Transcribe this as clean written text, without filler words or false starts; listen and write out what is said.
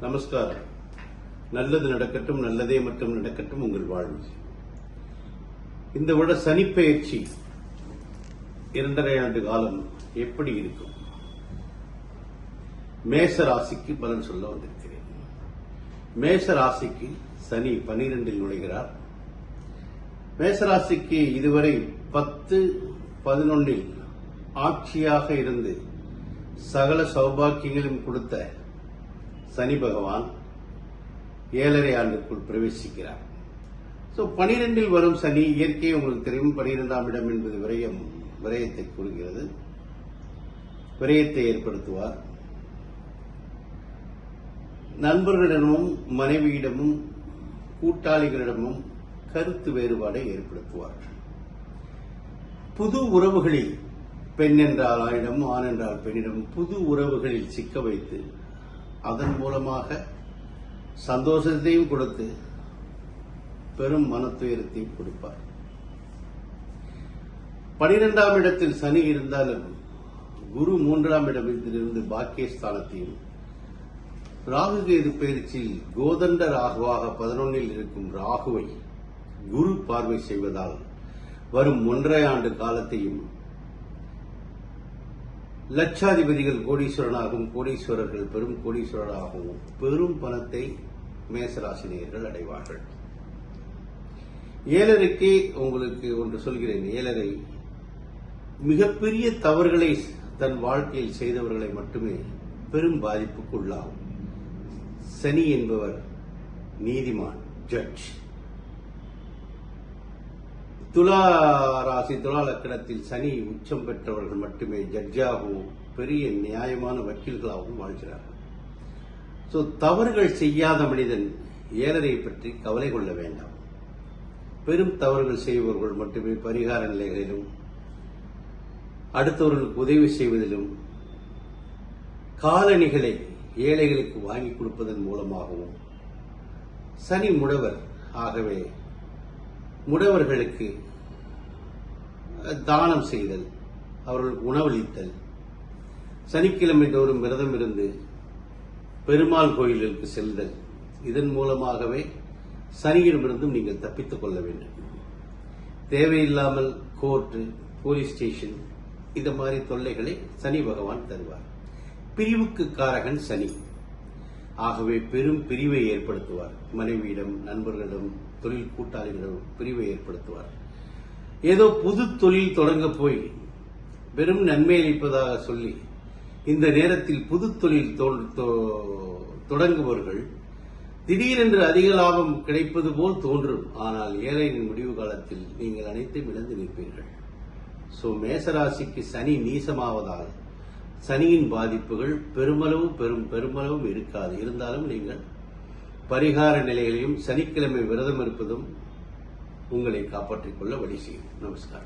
நமஸ்காரம். நல்லது நடக்கட்டும், நல்லதே மட்டும் நடக்கட்டும் உங்கள் வாழ்வு. இந்த விட சனிப்பெயர்ச்சி 2.5 ஆண்டு காலம் எப்படி இருக்கும்? மேச ராசிக்கு பலன் சொல்ல வந்திருக்கிறேன். மேச ராசிக்கு சனி 12 நுழைகிறார். மேசராசிக்கு இதுவரை 10-11 ஆட்சியாக இருந்து சகல சௌபாக்கியங்களும் கொடுத்த சனி பகவான் 7.5 ஆண்டுக்குள் பிரவேசிக்கிறார். 12 வரும் சனி இயற்கை உங்களுக்கு தெரியும். 12ஆம் இடம் என்பது விரயத்தை கூறுகிறது. விரயத்தை ஏற்படுத்துவார். நண்பர்களிடமும் மனைவியிடமும் கூட்டாளிகளிடமும் கருத்து வேறுபாடை ஏற்படுத்துவார். புது உறவுகளில் பெண் என்றால் ஆணிடம், ஆண் என்றால் பெண்ணிடம் புது உறவுகளில் சிக்க வைத்து அதன் மூலமாக சந்தோஷத்தையும் கொடுத்து பெரும் மனத்துயரத்தையும் கொடுப்பார். 12ஆம் இடத்தில் சனி இருந்தாலும் குரு 3ஆம் இடத்திலிருந்து பாக்கியஸ்தானத்தையும், ராகு கேது பயிற்சியில் கோதண்ட ராகுவாக 11 இருக்கும் ராகுவை குரு பார்வை செய்வதால் வரும் 1.5 ஆண்டு காலத்தையும் லட்சாதிபதிகள் கோடீஸ்வரனாகவும், கோடீஸ்வரர்கள் பெரும் கோடீஸ்வரராகவும் பெரும் பணத்தை மேசராசினியர்கள் அடைவார்கள். 7.5க்கு உங்களுக்கு ஒன்று சொல்கிறேன். 7.5 மிகப்பெரிய தவறுகளை தன் வாழ்க்கையில் செய்தவர்களை மட்டுமே பெரும் பாதிப்புக்கு உள்ளாகும். சனி என்பவர் நீதிமான், ஜட்ஜ். துலா ராசி, துலா லக்கணத்தில் சனி உச்சம் பெற்றவர்கள் மட்டுமே ஜட்ஜாகவும் பெரிய நியாயமான வக்கீல்களாகவும் வாழ்கிறார்கள். தவறுகள் செய்யாத மனிதன் 7.5 பற்றி கவலை கொள்ள வேண்டாம். பெரும் தவறுகள் செய்பவர்கள் மட்டுமே பரிகார நிலைகளிலும், அடுத்தவர்களுக்கு உதவி செய்வதிலும், காலணிகளை ஏழைகளுக்கு வாங்கி கொடுப்பதன் மூலமாகவும் சனி முடவர். ஆகவே முடவர்களுக்கு தானம் செய்தல், அவர்களுக்கு உணவளித்தல், சனிக்கிழமை தோறும் விரதம் இருந்து பெருமாள் கோயிலுக்கு செல்தல், இதன் மூலமாகவே சனியிடமிருந்தும் நீங்கள் தப்பித்துக் கொள்ள வேண்டும். தேவையில்லாமல் கோர்ட்டு, போலீஸ் ஸ்டேஷன் இந்த மாதிரி தொல்லைகளை சனி பகவான் தருவார். பிரிவுக்கு காரகன் சனி. ஆகவே பெரும் பிரிவை ஏற்படுத்துவார். மனைவியிடம், நண்பர்களிடம், தொழில் கூட்டாளிகளிடம் பிரிவை ஏற்படுத்துவார். ஏதோ புது தொழில் தொடங்க போய் வெறும் நன்மை அளிப்பதாக சொல்லி இந்த நேரத்தில் புது தொழில் தொடங்குபவர்கள் திடீரென்று அதிக லாபம் கிடைப்பது போல் தோன்றும். ஆனால் ஏழையின் முடிவு காலத்தில் நீங்கள் அனைத்தையும் இழந்து நிற்பீர்கள். மேசராசிக்கு சனி நீசமாவதால் சனியின் பாதிப்புகள் பெருமளவும் இருக்காது. இருந்தாலும் நீங்கள் பரிகார நிலைகளையும் சனிக்கிழமை விரதம் இருப்பதும் உங்களை காப்பாற்றிக் கொள்ள வழி செய்யும். நமஸ்காரம்.